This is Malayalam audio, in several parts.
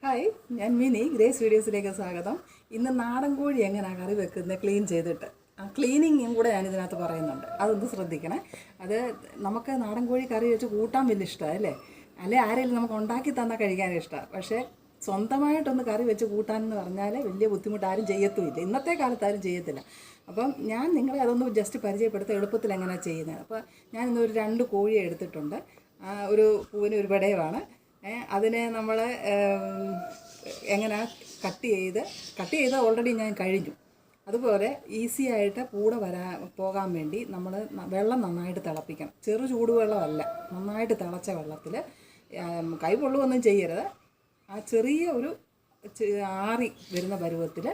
ഹായ്, ഞാൻ മിനി. ഗ്രേസ് വീഡിയോസിലേക്ക് സ്വാഗതം. ഇന്ന് നാടൻ കോഴി എങ്ങനെയാണ് കറി വെക്കുന്നത് ക്ലീൻ ചെയ്തിട്ട് ക്ലീനിങ്ങും കൂടെ ഞാനിതിനകത്ത് പറയുന്നുണ്ട്. അതൊന്ന് ശ്രദ്ധിക്കണേ. അത് നമുക്ക് നാടൻ കോഴി കറി വെച്ച് കൂട്ടാൻ വലിയ ഇഷ്ടമാണ് അല്ലേ ആരെങ്കിലും നമുക്ക് ഉണ്ടാക്കി തന്നാൽ കഴിക്കാൻ ഇഷ്ടമാണ്. പക്ഷേ സ്വന്തമായിട്ടൊന്ന് കറി വെച്ച് കൂട്ടാനെന്ന് പറഞ്ഞാൽ വലിയ ബുദ്ധിമുട്ട് ആരും ചെയ്യത്തുമില്ല. ഇന്നത്തെ കാലത്ത് ആരും ചെയ്യത്തില്ല. അപ്പം ഞാൻ നിങ്ങളെ അതൊന്ന് ജസ്റ്റ് പരിചയപ്പെടുത്താം എളുപ്പത്തിൽ എങ്ങനെയാണ് ചെയ്യുന്നത്. അപ്പോൾ ഞാൻ ഇന്നൊരു 2 കോഴിയെ എടുത്തിട്ടുണ്ട്. ഒരു പൂവിന് ഒരു പെടയുമാണ്. അതിനെ നമ്മൾ എങ്ങനെ കട്ട് ചെയ്ത് ഓൾറെഡി ഞാൻ കഴിഞ്ഞു. അതുപോലെ ഈസി ആയിട്ട് കൂടെ പോകാൻ വേണ്ടി നമ്മൾ വെള്ളം നന്നായിട്ട് തിളപ്പിക്കണം. ചെറു ചൂടുവെള്ളമല്ല, നന്നായിട്ട് തിളച്ച വെള്ളത്തിൽ കൈ പൊള്ളുകയൊന്നും ചെയ്യരുത്. ആ ചെറിയ ഒരു ആറി വരുന്ന പരുവത്തിൽ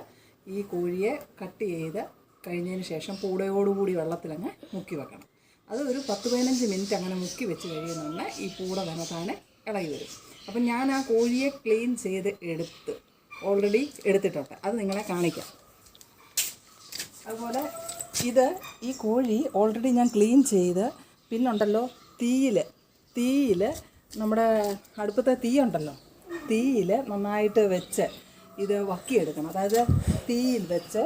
ഈ കോഴിയെ കട്ട് ചെയ്ത് കഴിഞ്ഞതിന് ശേഷം പൂടയോടുകൂടി വെള്ളത്തിലങ്ങ് മുക്കി വെക്കണം. അത് ഒരു 10-15 മിനിറ്റ് അങ്ങനെ മുക്കി വെച്ച് കഴിയുന്നുണ്ട് ഈ പൂട തന്നെ ഇളകി വരും. അപ്പം ഞാൻ ആ കോഴിയെ ക്ലീൻ ചെയ്ത് ഓൾറെഡി എടുത്തിട്ടുണ്ട്. അത് നിങ്ങളെ കാണിക്കാം. അതുപോലെ ഈ കോഴി ഓൾറെഡി ഞാൻ ക്ലീൻ ചെയ്ത് പിന്നുണ്ടല്ലോ തീയിൽ നമ്മുടെ അടുപ്പത്തെ തീയിൽ നന്നായിട്ട് വെച്ച് ഇത് വക്കിയെടുക്കണം. അതായത് തീയിൽ വെച്ച്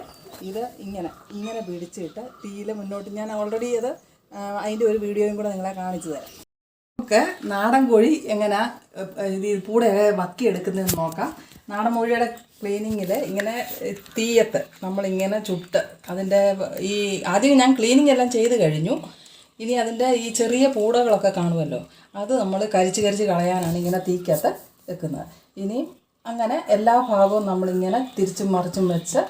ഇത് ഇങ്ങനെ പിടിച്ചിട്ട് തീയിൽ മുന്നോട്ട് ഞാൻ ഓൾറെഡി അതിൻ്റെ ഒരു വീഡിയോയും കൂടെ നിങ്ങളെ കാണിച്ചു തരാം. നമുക്ക് നാടൻ കോഴി എങ്ങനെ പൂടെ വക്കിയെടുക്കുന്നതെന്ന് നോക്കാം. നാടൻ കോഴിയുടെ ക്ലീനിങ്ങിൽ ഇങ്ങനെ തീയത്ത് നമ്മളിങ്ങനെ ചുട്ട് അതിൻ്റെ ആദ്യം ഞാൻ ക്ലീനിങ് എല്ലാം ചെയ്ത് കഴിഞ്ഞു. ഇനി അതിൻ്റെ ഈ ചെറിയ പൂടകളൊക്കെ കാണുമല്ലോ, അത് നമ്മൾ കരിച്ച് കളയാനാണ് ഇങ്ങനെ തീക്കകത്ത് വെക്കുന്നത്. ഇനി അങ്ങനെ എല്ലാ ഭാഗവും നമ്മളിങ്ങനെ തിരിച്ചും മറിച്ചും വെച്ച്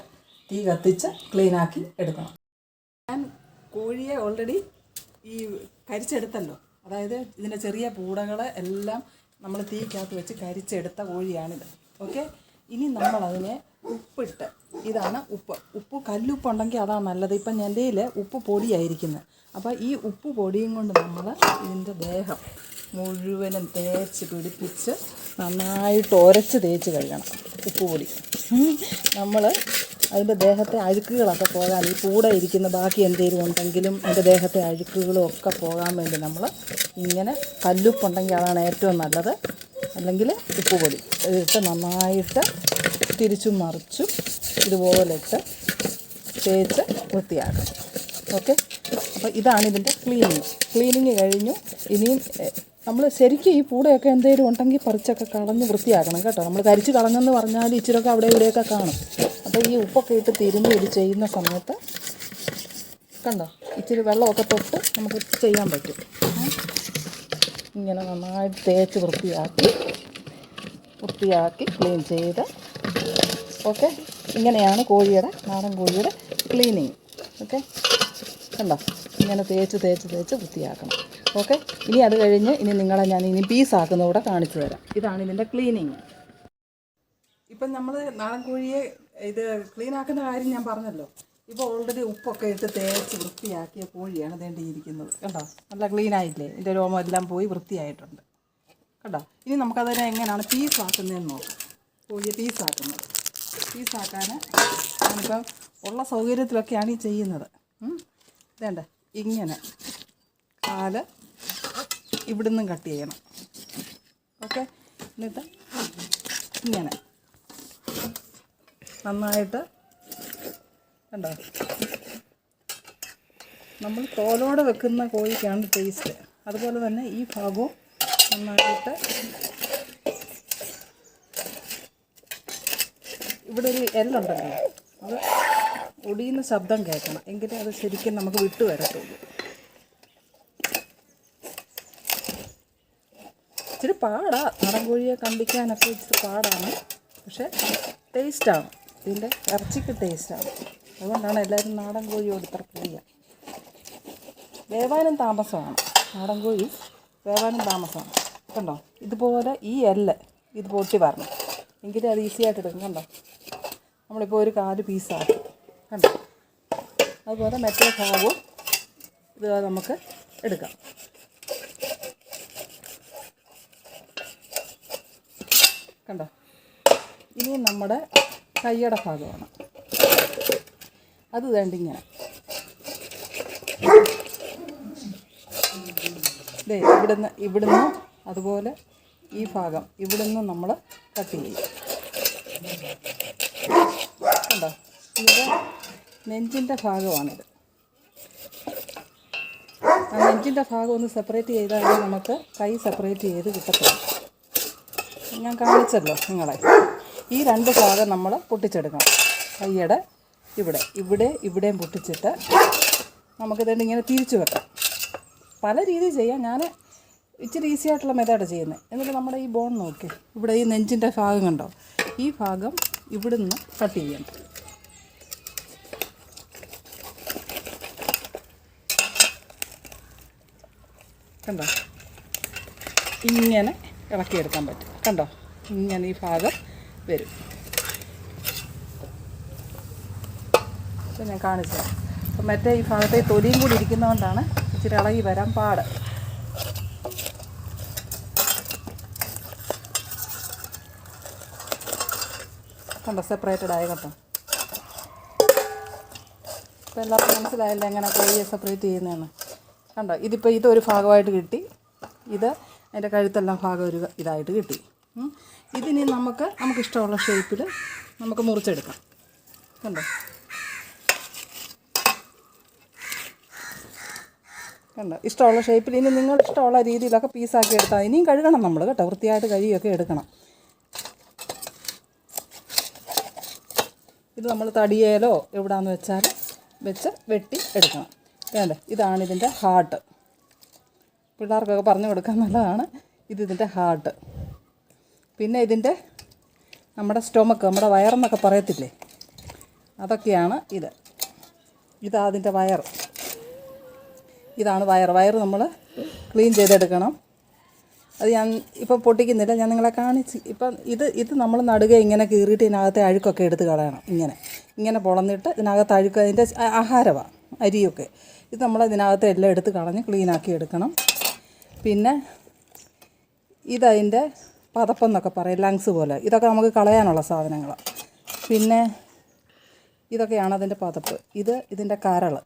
തീ കത്തിച്ച് ക്ലീനാക്കി എടുക്കണം. ഞാൻ കോഴിയെ ഓൾറെഡി കരിച്ചെടുത്തല്ലോ. അതായത് ഇതിൻ്റെ ചെറിയ പൂടകൾ എല്ലാം നമ്മൾ തീക്കകത്ത് വെച്ച് കരിച്ചെടുത്ത കോഴിയാണിത്. ഓക്കെ, ഇനി നമ്മളതിനെ ഉപ്പിട്ട്, ഇതാണ് ഉപ്പ് കല്ലുപ്പുണ്ടെങ്കിൽ അതാണ് നല്ലത്. ഇപ്പം എൻ്റെ കയ്യിൽ ഉപ്പ് പൊടിയായിരിക്കുന്നത്. അപ്പോൾ ഈ ഉപ്പ് പൊടിയും കൊണ്ട് നമ്മൾ ഇതിൻ്റെ ദേഹം മുഴുവനും തേച്ച് പിടിപ്പിച്ച് നന്നായിട്ട് ഉരച്ച് തേച്ച് കഴുകണം. ഉപ്പ് പൊടി നമ്മൾ അതിൻ്റെ ദേഹത്തെ അഴുക്കുകളൊക്കെ പോകാൻ, ഈ കൂടെ ഇരിക്കുന്ന ബാക്കി എന്തെങ്കിലും ഉണ്ടെങ്കിലും അതിൻ്റെ ദേഹത്തെ അഴുക്കുകളും ഒക്കെ പോകാൻ വേണ്ടി നമ്മൾ ഇങ്ങനെ കല്ലുപ്പുണ്ടെങ്കിൽ അതാണ് ഏറ്റവും നല്ലത്. അല്ലെങ്കിൽ ഉപ്പ് പൊടി ഇട്ട് നന്നായിട്ട് തിരിച്ചും മറിച്ചും ഇതുപോലെ ഇട്ട് തേച്ച് വൃത്തിയാക്കണം. ഓക്കെ, അപ്പോൾ ഇതാണ് ഇതിൻ്റെ ക്ലീനിങ് കഴിഞ്ഞു. ഇനിയും നമ്മൾ ശരിക്കും ഈ പൂടയൊക്കെ എന്തെങ്കിലും ഉണ്ടെങ്കിൽ പറിച്ചൊക്കെ കളഞ്ഞ് വൃത്തിയാക്കണം കേട്ടോ. നമ്മൾ കരിച്ച് കളഞ്ഞെന്ന് പറഞ്ഞാൽ ഇച്ചിരൊക്കെ അവിടെ ഇവിടെയൊക്കെ കാണും. അപ്പോൾ ഈ ഉപ്പൊക്കെ ഇട്ട് തിരുമ്പി ഇത് ചെയ്യുന്ന സമയത്ത് കണ്ടോ, ഇച്ചിരി വെള്ളമൊക്കെ തൊട്ട് നമുക്ക് ചെയ്യാൻ പറ്റും. ഇങ്ങനെ നന്നായിട്ട് തേച്ച് വൃത്തിയാക്കി ക്ലീൻ ചെയ്ത്. ഓക്കെ, ഇങ്ങനെയാണ് നാടൻ കോഴിയുടെ ക്ലീനിങ്. ഓക്കെ, കണ്ടോ, ഇങ്ങനെ തേച്ച് വൃത്തിയാക്കണം. ഓക്കെ, ഇനി അത് കഴിഞ്ഞ് നിങ്ങളെ ഞാൻ പീസാക്കുന്നത് കൂടെ കാണിച്ചു തരാം. ഇതാണ് ഇതിൻ്റെ ക്ലീനിങ്. ഇപ്പം നമ്മൾ നാടൻ കോഴിയെ ക്ലീനാക്കുന്ന കാര്യം ഞാൻ പറഞ്ഞല്ലോ. ഇപ്പോൾ ഓൾറെഡി ഉപ്പൊക്കെ ഇട്ട് തേച്ച് വൃത്തിയാക്കിയ കോഴിയാണ് ഇരിക്കുന്നത്. കണ്ടോ, നല്ല ക്ലീനായില്ലേ? ഇതിൻ്റെ രോമം എല്ലാം പോയി വൃത്തിയായിട്ടുണ്ട്. കണ്ടോ, ഇനി നമുക്കതിനെ എങ്ങനെയാണ് പീസാക്കുന്നതെന്ന് നോക്കാം. കോഴിയെ പീസാക്കാൻ ഞാനിപ്പം ഉള്ള സൗകര്യത്തിലൊക്കെയാണ് ഈ ചെയ്യുന്നത്. വേണ്ട, ഇങ്ങനെ കാല് ഇവിടുന്നും കട്ട് ചെയ്യണം. ഓക്കെ, എന്നിട്ട് ഇങ്ങനെ നന്നായിട്ട് കണ്ടോ, നമ്മൾ തോലോടെ വെക്കുന്ന കോഴിക്കാണ് ടേസ്റ്റ്. അതുപോലെ തന്നെ ഈ ഭാഗവും നന്നായിട്ട് ഇവിടെ ഒരു എല്ലുണ്ടല്ലോ, അത് ഒടിയുന്ന ശബ്ദം കേൾക്കണം, എങ്കിലേ അത് ശരിക്കും നമുക്ക് വിട്ടു വരത്തുള്ളൂ. ഇച്ചിരി നാടൻ കോഴിയെ കണ്ടിക്കാനൊക്കെ ഇച്ചിരി പാടാണ്, പക്ഷേ ടേസ്റ്റാണ്. ഇതിൻ്റെ ഇറച്ചിക്ക് ടേസ്റ്റാണ്. അതുകൊണ്ടാണ് എല്ലാവരും നാടൻ കോഴിയോട് ഇത്ര പ്രിയ. വേവാനും താമസമാണ് നാടൻ കോഴി, വേവാനും താമസമാണ്. കണ്ടോ, ഇതുപോലെ ഈ ഇത് പൊട്ടി വരണം, എങ്കിലേ അത് ഈസി ആയിട്ട് എടുക്കും. കണ്ടോ, നമ്മളിപ്പോൾ ഒരു 4 പീസാക്കി. കണ്ടോ, അതുപോലെ മറ്റേ ഭാഗവും ഇത് നമുക്ക് എടുക്കാം. കണ്ടോ, ഇനി നമ്മുടെ കയ്യുടെ ഭാഗമാണ് അത്. ഇങ്ങനെ ഇവിടുന്ന് അതുപോലെ ഈ ഭാഗം ഇവിടുന്ന് നമ്മൾ കട്ട് ചെയ്യും. കണ്ടോ, ഇത് നെഞ്ചിൻ്റെ ഭാഗമാണിത്. ആ നെഞ്ചിൻ്റെ ഭാഗം ഒന്ന് സെപ്പറേറ്റ് ചെയ്താൽ നമുക്ക് കൈ സെപ്പറേറ്റ് ചെയ്ത് കിട്ടത്തില്ല. ഞാൻ കാണിച്ചല്ലോ നിങ്ങളെ. ഈ 2 ഭാഗം നമ്മൾ പൊട്ടിച്ചെടുക്കണം. കൈയുടെ ഇവിടെയും പൊട്ടിച്ചിട്ട് നമുക്കിതുകൊണ്ട് ഇങ്ങനെ തിരിച്ചു വെക്കാം. പല രീതിയിൽ ചെയ്യാം. ഞാൻ ഇച്ചിരി ഈസി ആയിട്ടുള്ള മെത്തേഡ് ചെയ്യുന്നത്. എന്നിട്ട് നമ്മുടെ ഈ ബോൺ നോക്കി, ഇവിടെ ഈ നെഞ്ചിൻ്റെ ഭാഗം കണ്ടോ, ഈ ഭാഗം ഇവിടുന്ന് കട്ട് ചെയ്യണം. കണ്ടോ, ഇങ്ങനെ ഇളക്കിയെടുക്കാൻ പറ്റും. കണ്ടോ, ഇങ്ങനെ ഈ ഭാഗം വരും. ഞാൻ കാണിച്ചത്. അപ്പം മറ്റേ ഈ ഭാഗത്തെ തൊലിയും കൂടി ഇരിക്കുന്നതുകൊണ്ടാണ് ഇച്ചിരി ഇളകി വരാൻ പാട്. കണ്ടോ, സെപ്പറേറ്റഡ് ആയ കേട്ടോ. അപ്പോൾ എല്ലാവർക്കും മനസ്സിലായല്ലോ എങ്ങനെ കോഴിയെ സെപ്പറേറ്റ് ചെയ്യുന്നതെന്ന്. കണ്ടോ, ഇതിപ്പോൾ ഇതൊരു ഭാഗമായിട്ട് കിട്ടി. ഇത് അതിൻ്റെ കഴുത്തെല്ലാം ഭാഗം ഒരു ഇതായിട്ട് കിട്ടി. ഇതിനി നമുക്കിഷ്ടമുള്ള ഷേപ്പിൽ നമുക്ക് മുറിച്ചെടുക്കാം. കണ്ടോ കണ്ടോ, ഇഷ്ടമുള്ള ഷേപ്പിൽ ഇനി നിങ്ങൾ ഇഷ്ടമുള്ള രീതിയിലൊക്കെ പീസാക്കി എടുത്താൽ. ഇനിയും കഴുകണം നമ്മൾ കേട്ടോ, വൃത്തിയായിട്ട് കഴുകിയൊക്കെ എടുക്കണം. ഇത് നമ്മൾ തടിയേലോ എവിടാന്ന് വെച്ചാൽ വെട്ടി എടുക്കണം. വേണ്ട, ഇതാണ് ഇതിൻ്റെ ഹാർട്ട്. പിള്ളേർക്കൊക്കെ പറഞ്ഞു കൊടുക്കാൻ നല്ലതാണ്. ഇതിൻ്റെ ഹാർട്ട്. പിന്നെ ഇതിൻ്റെ നമ്മുടെ സ്റ്റൊമക്ക്, നമ്മുടെ വയറെന്നൊക്കെ പറയത്തില്ലേ, അതൊക്കെയാണ് ഇത്. ഇതാ അതിൻ്റെ വയർ. ഇതാണ് വയർ നമ്മൾ ക്ലീൻ ചെയ്തെടുക്കണം. അത് ഞാൻ ഇപ്പം പൊട്ടിക്കുന്നില്ല, ഞാൻ നിങ്ങളെ കാണിച്ച്. ഇപ്പം ഇത് നമ്മൾ നടുക ഇങ്ങനെ കീറിയിട്ട് ഇതിനകത്തെ അഴുക്കൊക്കെ എടുത്ത് കളയണം. ഇങ്ങനെ പൊളന്നിട്ട് ഇതിനകത്ത് അഴുക്ക്, അതിൻ്റെ ആഹാരമാണ് അരിയൊക്കെ. ഇത് നമ്മൾ ഇതിനകത്ത് എല്ലാം എടുത്ത് കളഞ്ഞ് ക്ലീനാക്കി എടുക്കണം. പിന്നെ ഇതതിൻ്റെ പതപ്പെന്നൊക്കെ പറയും, ലങ്സ് പോലെ. ഇതൊക്കെ നമുക്ക് കളയാനുള്ള സാധനങ്ങളാണ്. പിന്നെ ഇതൊക്കെയാണ് അതിൻ്റെ പതപ്പ്. ഇതിൻ്റെ കരൾ.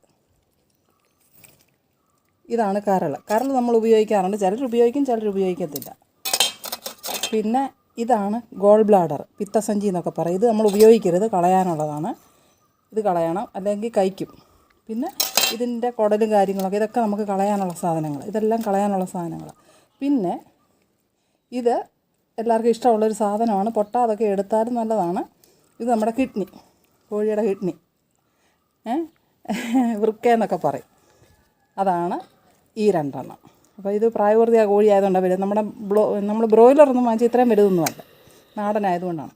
ഇതാണ് കരൾ നമ്മൾ ഉപയോഗിക്കാറുണ്ട്. ചിലർ ഉപയോഗിക്കും, ചിലർ ഉപയോഗിക്കത്തില്ല. പിന്നെ ഇതാണ് ഗോൾ ബ്ലാഡർ, പിത്തസഞ്ചി എന്നൊക്കെ പറയും. ഇത് നമ്മൾ ഉപയോഗിക്കരുത്, കളയാനുള്ളതാണ്. ഇത് കളയണം, അല്ലെങ്കിൽ കഴിക്കും. പിന്നെ ഇതിൻ്റെ കുടലും കാര്യങ്ങളൊക്കെ, ഇതൊക്കെ നമുക്ക് കളയാനുള്ള സാധനങ്ങൾ. ഇതെല്ലാം കളയാനുള്ള സാധനങ്ങൾ. പിന്നെ ഇത് എല്ലാവർക്കും ഇഷ്ടമുള്ളൊരു സാധനമാണ്. പൊട്ടാതൊക്കെ എടുത്താലും നല്ലതാണ്. ഇത് നമ്മുടെ കിഡ്നി, കോഴിയുടെ കിഡ്നി, വൃക്കയെന്നൊക്കെ പറയും. അതാണ് ഈ 2 എണ്ണം. അപ്പോൾ ഇത് പ്രായപൂർത്തിയായ കോഴി ആയതുകൊണ്ടാണ് വലുത്. നമ്മൾ ബ്രോയിലറൊന്നും വാങ്ങിച്ച് ഇത്രയും വലുതൊന്നുമല്ല, നാടനായതുകൊണ്ടാണ്.